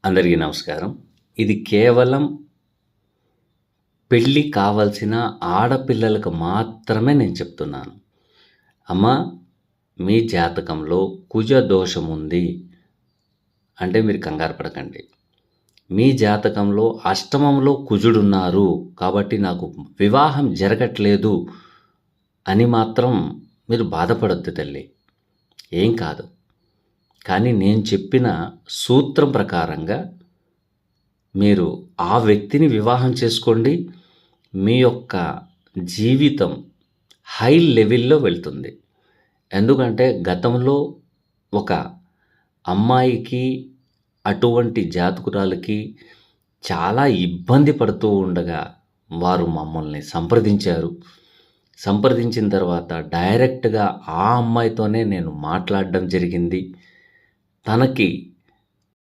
అందరికీ నమస్కారం. ఇది కేవలం పెళ్లి కావాల్సిన ఆడపిల్లలకు మాత్రమే నేను చెప్తున్నాను. అమ్మా, మీ జాతకంలో కుజ దోషముంది అంటే మీరు కంగారు పడకండి. మీ జాతకంలో అష్టమంలో కుజుడున్నారు కాబట్టి నాకు వివాహం జరగట్లేదు అని మాత్రం మీరు బాధపడొద్దు తల్లి. ఏం కాదు. కానీ నేను చెప్పిన సూత్రం ప్రకారంగా మీరు ఆ వ్యక్తిని వివాహం చేసుకోండి. మీ యొక్క జీవితం హై లెవెల్‌లో వెళ్తుంది. ఎందుకంటే గతంలో ఒక అమ్మాయికి అటువంటి జాతకురాలికి చాలా ఇబ్బంది పడుతూ ఉండగా వారు మమ్మల్ని సంప్రదించారు. సంప్రదించిన తర్వాత డైరెక్ట్‌గా ఆ అమ్మాయితోనే నేను మాట్లాడడం జరిగింది. తనకి